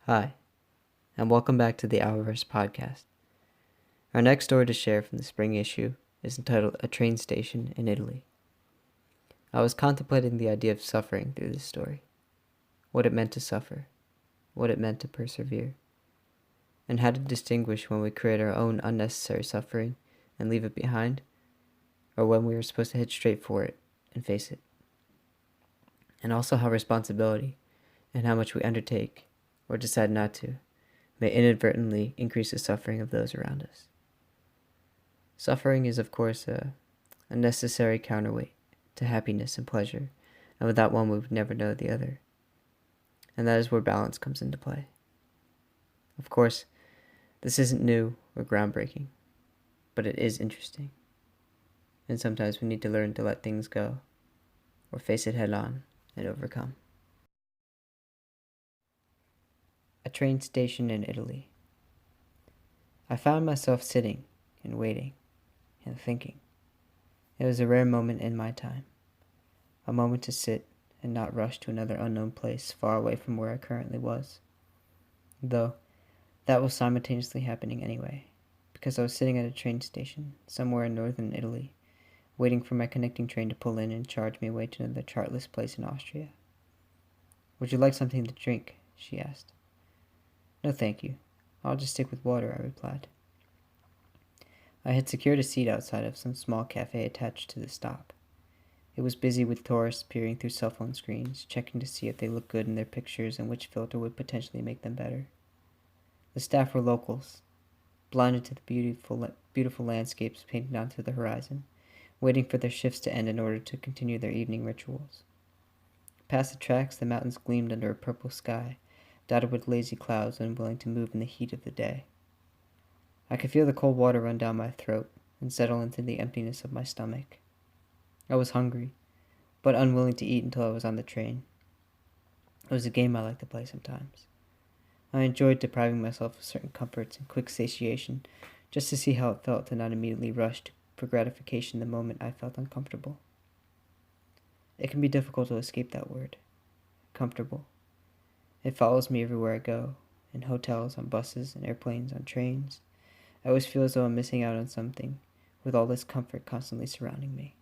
Hi, and welcome back to the Hourverse podcast. Our next story to share from the spring issue is entitled A Train Station in Italy. I was contemplating the idea of suffering through this story, what it meant to suffer, what it meant to persevere, and how to distinguish when we create our own unnecessary suffering and leave it behind, or when we are supposed to head straight for it and face it. And also how responsibility and how much we undertake or decide not to may inadvertently increase the suffering of those around us. Suffering is, of course, a necessary counterweight to happiness and pleasure, and without one we would never know the other. And that is where balance comes into play. Of course, this isn't new or groundbreaking, but it is interesting. And sometimes we need to learn to let things go, or face it head on and overcome. A train station in Italy. I found myself sitting and waiting and thinking. It was a rare moment in my time, a moment to sit and not rush to another unknown place far away from where I currently was. Though that was simultaneously happening anyway, because I was sitting at a train station somewhere in northern Italy, waiting for my connecting train to pull in and charge me away to another chartless place in Austria. "Would you like something to drink?" she asked. "No, thank you. I'll just stick with water," I replied. I had secured a seat outside of some small cafe attached to the stop. It was busy with tourists peering through cell phone screens, checking to see if they looked good in their pictures and which filter would potentially make them better. The staff were locals, blinded to the beautiful landscapes painted onto the horizon, waiting for their shifts to end in order to continue their evening rituals. Past the tracks, the mountains gleamed under a purple sky, dotted with lazy clouds unwilling to move in the heat of the day. I could feel the cold water run down my throat and settle into the emptiness of my stomach. I was hungry, but unwilling to eat until I was on the train. It was a game I liked to play sometimes. I enjoyed depriving myself of certain comforts and quick satiation just to see how it felt to not immediately rush for gratification the moment I felt uncomfortable. It can be difficult to escape that word, comfortable. It follows me everywhere I go, in hotels, on buses, and airplanes, on trains. I always feel as though I'm missing out on something, with all this comfort constantly surrounding me.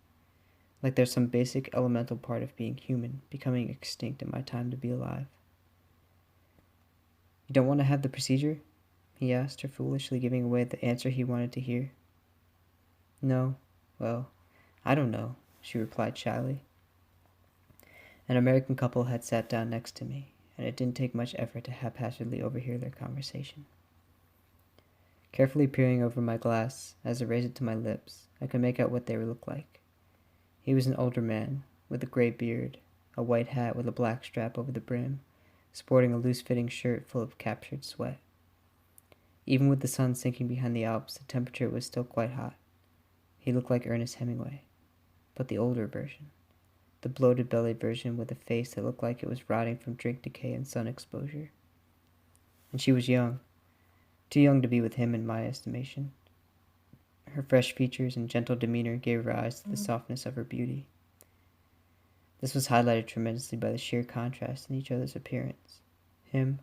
Like there's some basic elemental part of being human becoming extinct in my time to be alive. "You don't want to have the procedure?" he asked her, foolishly giving away the answer he wanted to hear. "No, well, I don't know," she replied shyly. An American couple had sat down next to me, and it didn't take much effort to haphazardly overhear their conversation. Carefully peering over my glass as I raised it to my lips, I could make out what they looked like. He was an older man, with a gray beard, a white hat with a black strap over the brim, sporting a loose-fitting shirt full of captured sweat. Even with the sun sinking behind the Alps, the temperature was still quite hot. He looked like Ernest Hemingway, but the older version. The bloated-bellied version with a face that looked like it was rotting from drink decay and sun exposure. And she was young. Too young to be with him in my estimation. Her fresh features and gentle demeanor gave rise to the softness of her beauty. This was highlighted tremendously by the sheer contrast in each other's appearance. Him,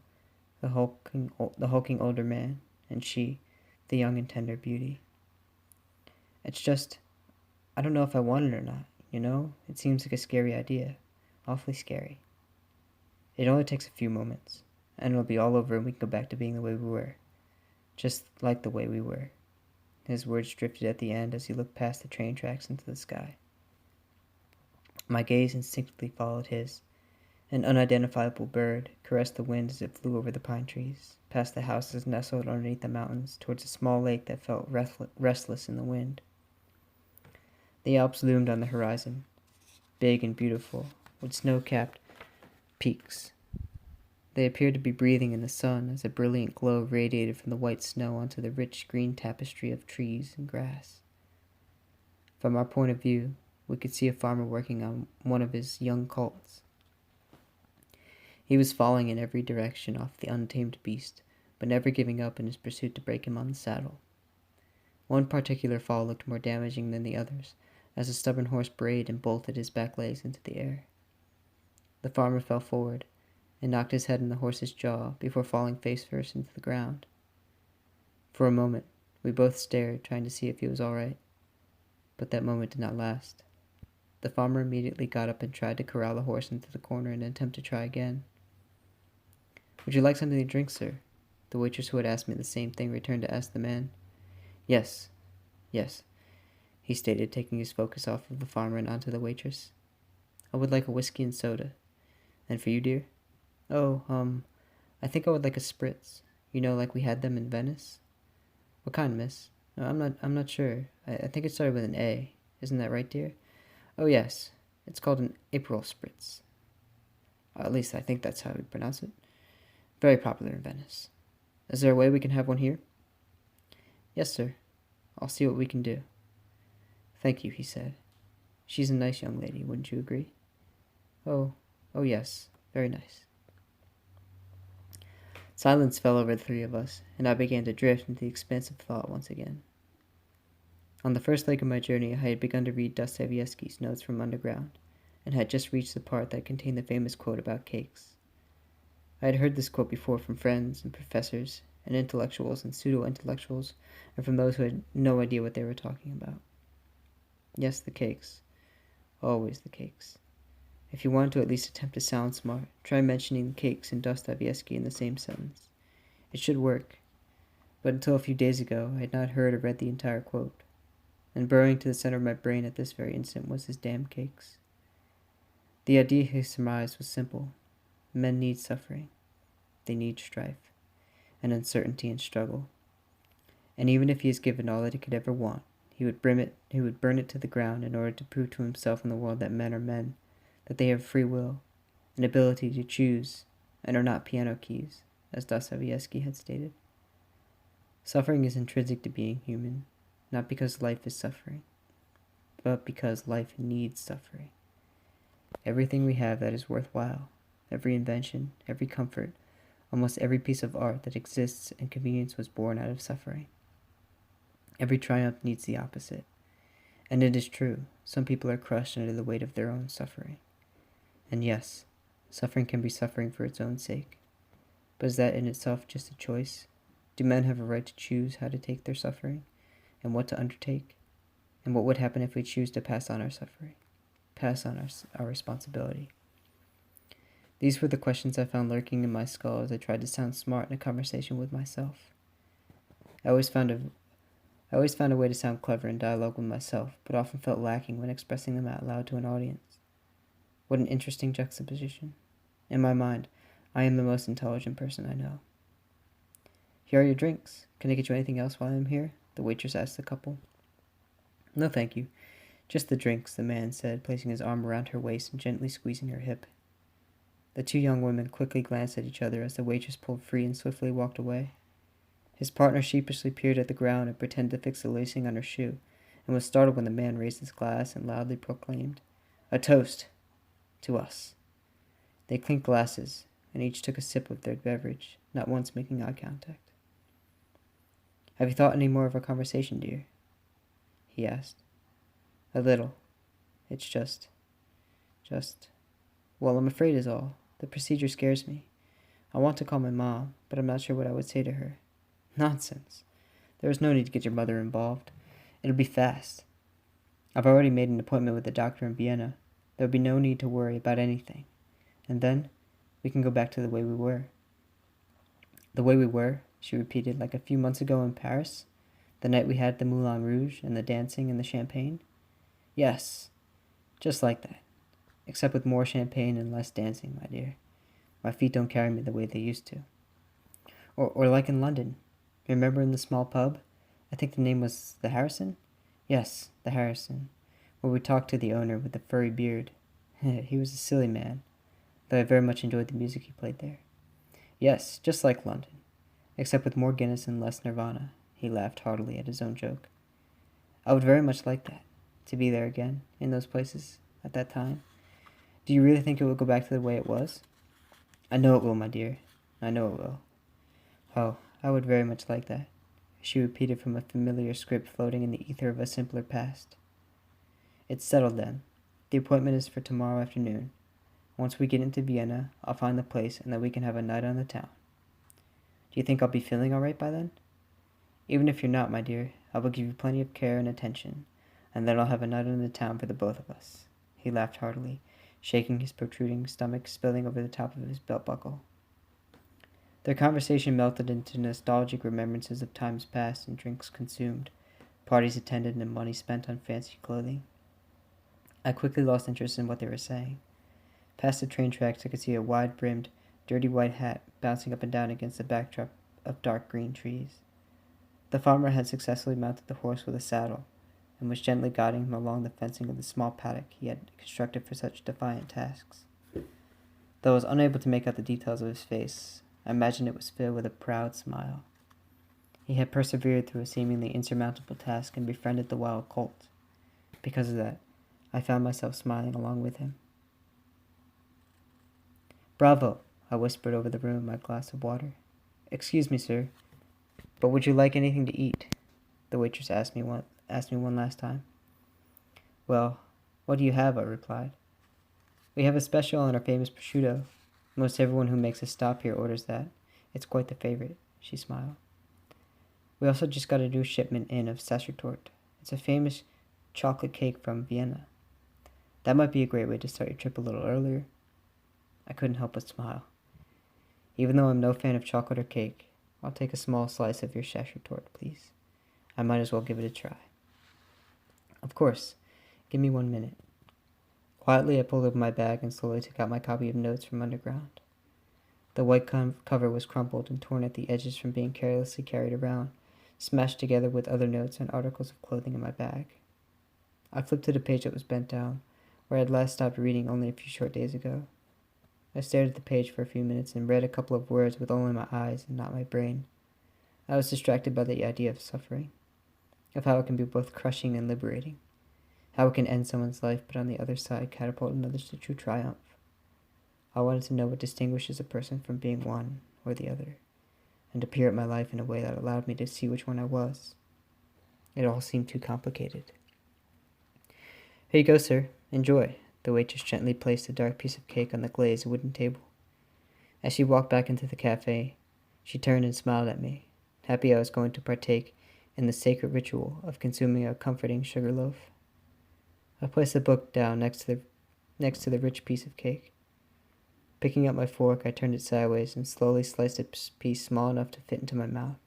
the hulking older man, and she, the young and tender beauty. It's just, I don't know if I want it or not, you know? It seems like a scary idea. Awfully scary. It only takes a few moments, and it'll be all over and we can go back to being the way we were. Just like the way we were. His words drifted at the end as he looked past the train tracks into the sky. My gaze instinctively followed his. An unidentifiable bird caressed the wind as it flew over the pine trees, past the houses nestled underneath the mountains, towards a small lake that felt restless in the wind. The Alps loomed on the horizon, big and beautiful, with snow-capped peaks. They appeared to be breathing in the sun as a brilliant glow radiated from the white snow onto the rich green tapestry of trees and grass. From our point of view, we could see a farmer working on one of his young colts. He was falling in every direction off the untamed beast, but never giving up in his pursuit to break him on the saddle. One particular fall looked more damaging than the others, as the stubborn horse brayed and bolted his back legs into the air. The farmer fell forward, and knocked his head on the horse's jaw before falling face first into the ground. For a moment, we both stared, trying to see if he was all right. But that moment did not last. The farmer immediately got up and tried to corral the horse into the corner in an attempt to try again. "Would you like something to drink, sir?" The waitress who had asked me the same thing returned to ask the man. Yes, he stated, taking his focus off of the farmer and onto the waitress. "I would like a whiskey and soda. And for you, dear?" "Oh, I think I would like a spritz. You know, like we had them in Venice." "What kind, miss?" "No, I'm not sure. I think it started with an A. Isn't that right, dear?" "Oh, yes. It's called an April spritz. At least I think that's how we pronounce it. Very popular in Venice. Is there a way we can have one here?" "Yes, sir. I'll see what we can do." "Thank you," he said. "She's a nice young lady, wouldn't you agree?" Oh, yes. Very nice." Silence fell over the three of us, and I began to drift into the expanse of thought once again. On the first leg of my journey, I had begun to read Dostoevsky's Notes from Underground, and had just reached the part that contained the famous quote about cakes. I had heard this quote before from friends and professors and intellectuals and pseudo-intellectuals, and from those who had no idea what they were talking about. Yes, the cakes. Always the cakes. If you wanted to at least attempt to sound smart, try mentioning cakes and Dostoevsky in the same sentence. It should work. But until a few days ago, I had not heard or read the entire quote. And burrowing to the center of my brain at this very instant was his damn cakes. The idea he surmised was simple. Men need suffering. They need strife, and uncertainty and struggle. And even if he is given all that he could ever want, he would burn it to the ground in order to prove to himself and the world that men are men, that they have free will, an ability to choose, and are not piano keys, as Dostoevsky had stated. Suffering is intrinsic to being human, not because life is suffering, but because life needs suffering. Everything we have that is worthwhile, every invention, every comfort, almost every piece of art that exists and convenience was born out of suffering. Every triumph needs the opposite. And it is true, some people are crushed under the weight of their own suffering. And yes, suffering can be suffering for its own sake. But is that in itself just a choice? Do men have a right to choose how to take their suffering, and what to undertake? And what would happen if we choose to pass on our suffering, pass on our responsibility? These were the questions I found lurking in my skull as I tried to sound smart in a conversation with myself. I always found a way to sound clever in dialogue with myself, but often felt lacking when expressing them out loud to an audience. What an interesting juxtaposition. In my mind, I am the most intelligent person I know. "Here are your drinks. Can I get you anything else while I'm here?" the waitress asked the couple. "No, thank you. Just the drinks," the man said, placing his arm around her waist and gently squeezing her hip. The two young women quickly glanced at each other as the waitress pulled free and swiftly walked away. His partner sheepishly peered at the ground and pretended to fix the lacing on her shoe, and was startled when the man raised his glass and loudly proclaimed, "A toast to us." They clinked glasses, and each took a sip of their beverage, not once making eye contact. "Have you thought any more of our conversation, dear?" he asked. "A little. It's just, well, I'm afraid is all. The procedure scares me. I want to call my mom, but I'm not sure what I would say to her." "Nonsense. There is no need to get your mother involved. It'll be fast. I've already made an appointment with the doctor in Vienna. There will be no need to worry about anything. And then we can go back to the way we were." "The way we were," she repeated, "like a few months ago in Paris? The night we had the Moulin Rouge and the dancing and the champagne?" "Yes, just like that. Except with more champagne and less dancing, my dear. My feet don't carry me the way they used to." Or like in London. Remember in the small pub? I think the name was the Harrison? Yes, the Harrison, where we talked to the owner with the furry beard. He was a silly man, though I very much enjoyed the music he played there. "Yes, just like London, except with more Guinness and less Nirvana." He laughed heartily at his own joke. "I would very much like that, to be there again, in those places, at that time. Do you really think it will go back to the way it was?" "I know it will, my dear. I know it will." "Oh, I would very much like that," she repeated from a familiar script floating in the ether of a simpler past. "It's settled then. The appointment is for tomorrow afternoon. Once we get into Vienna, I'll find the place, and then we can have a night on the town. Do you think I'll be feeling all right by then? Even if you're not, my dear, I will give you plenty of care and attention, and then I'll have a night on the town for the both of us." He laughed heartily, shaking his protruding stomach, spilling over the top of his belt buckle. Their conversation melted into nostalgic remembrances of times past and drinks consumed, parties attended, and money spent on fancy clothing. I quickly lost interest in what they were saying. Past the train tracks, I could see a wide-brimmed, dirty white hat bouncing up and down against the backdrop of dark green trees. The farmer had successfully mounted the horse with a saddle, and was gently guiding him along the fencing of the small paddock he had constructed for such defiant tasks. Though I was unable to make out the details of his face, I imagined it was filled with a proud smile. He had persevered through a seemingly insurmountable task and befriended the wild colt. Because of that, I found myself smiling along with him. "Bravo," I whispered over the room, my glass of water. "Excuse me, sir, but would you like anything to eat?" the waitress asked me one last time. "Well, what do you have?" I replied. "We have a special on our famous prosciutto. Most everyone who makes a stop here orders that. It's quite the favorite," she smiled. "We also just got a new shipment in of Sachertorte. It's a famous chocolate cake from Vienna. That might be a great way to start your trip a little earlier." I couldn't help but smile. "Even though I'm no fan of chocolate or cake, I'll take a small slice of your Sachertorte, please. I might as well give it a try." "Of course. Give me 1 minute." Quietly, I pulled open my bag and slowly took out my copy of Notes from Underground. The white cover was crumpled and torn at the edges from being carelessly carried around, smashed together with other notes and articles of clothing in my bag. I flipped to the page that was bent down, where I had last stopped reading only a few short days ago. I stared at the page for a few minutes and read a couple of words with only my eyes and not my brain. I was distracted by the idea of suffering, of how it can be both crushing and liberating, how it can end someone's life but on the other side catapult another to true triumph. I wanted to know what distinguishes a person from being one or the other, and to peer at my life in a way that allowed me to see which one I was. It all seemed too complicated. "Here you go, sir. Enjoy." The waitress gently placed a dark piece of cake on the glazed wooden table. As she walked back into the cafe, she turned and smiled at me, happy I was going to partake in the sacred ritual of consuming a comforting sugar loaf. I placed the book down next to the rich piece of cake. Picking up my fork, I turned it sideways and slowly sliced a piece small enough to fit into my mouth.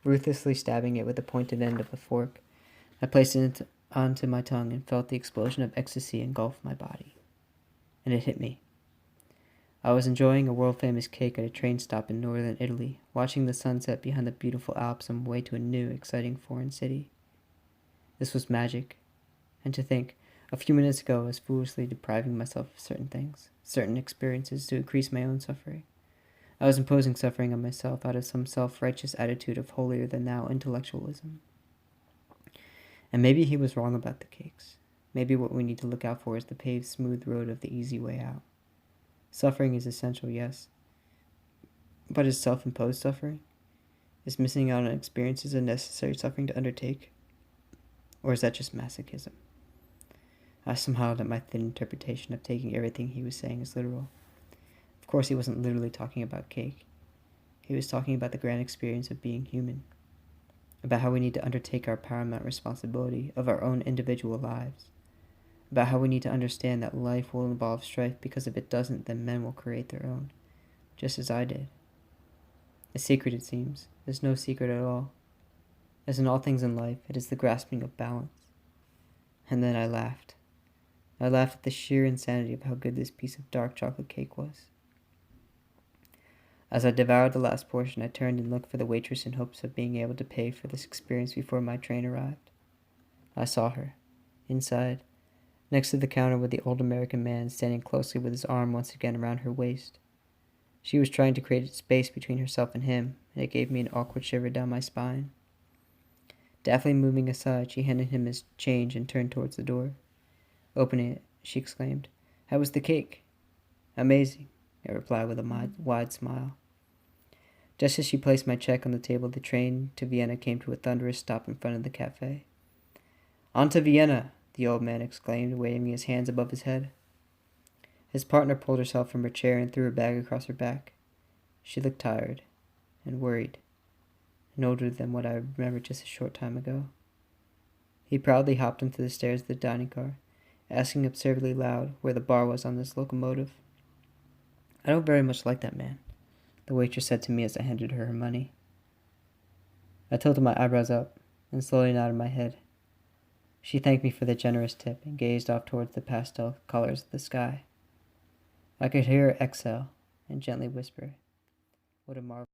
Ruthlessly stabbing it with the pointed end of the fork, I placed it onto my tongue and felt the explosion of ecstasy engulf my body. And it hit me. I was enjoying a world-famous cake at a train stop in northern Italy, watching the sunset behind the beautiful Alps on my way to a new, exciting foreign city. This was magic. And to think, a few minutes ago I was foolishly depriving myself of certain things, certain experiences to increase my own suffering. I was imposing suffering on myself out of some self-righteous attitude of holier-than-thou intellectualism. And maybe he was wrong about the cakes. Maybe what we need to look out for is the paved, smooth road of the easy way out. Suffering is essential, yes. But is self-imposed suffering? Is missing out on experiences a necessary suffering to undertake? Or is that just masochism? I smiled at my thin interpretation of taking everything he was saying as literal. Of course he wasn't literally talking about cake. He was talking about the grand experience of being human, about how we need to undertake our paramount responsibility of our own individual lives, about how we need to understand that life will involve strife because if it doesn't, then men will create their own, just as I did. A secret, it seems, is no secret at all. As in all things in life, it is the grasping of balance. And then I laughed. I laughed at the sheer insanity of how good this piece of dark chocolate cake was. As I devoured the last portion, I turned and looked for the waitress in hopes of being able to pay for this experience before my train arrived. I saw her, inside, next to the counter with the old American man standing closely with his arm once again around her waist. She was trying to create space between herself and him, and it gave me an awkward shiver down my spine. Deftly moving aside, she handed him his change and turned towards the door. Opening it, she exclaimed, "How was the cake?" "Amazing," I replied with a wide smile. Just as she placed my check on the table, the train to Vienna came to a thunderous stop in front of the cafe. "On to Vienna!" the old man exclaimed, waving his hands above his head. His partner pulled herself from her chair and threw her bag across her back. She looked tired and worried, and older than what I remembered just a short time ago. He proudly hopped into the stairs of the dining car, asking absurdly loud where the bar was on this locomotive. "I don't very much like that man," the waitress said to me as I handed her money. I tilted my eyebrows up and slowly nodded my head. She thanked me for the generous tip and gazed off towards the pastel colors of the sky. I could hear her exhale and gently whisper, "What a marvel."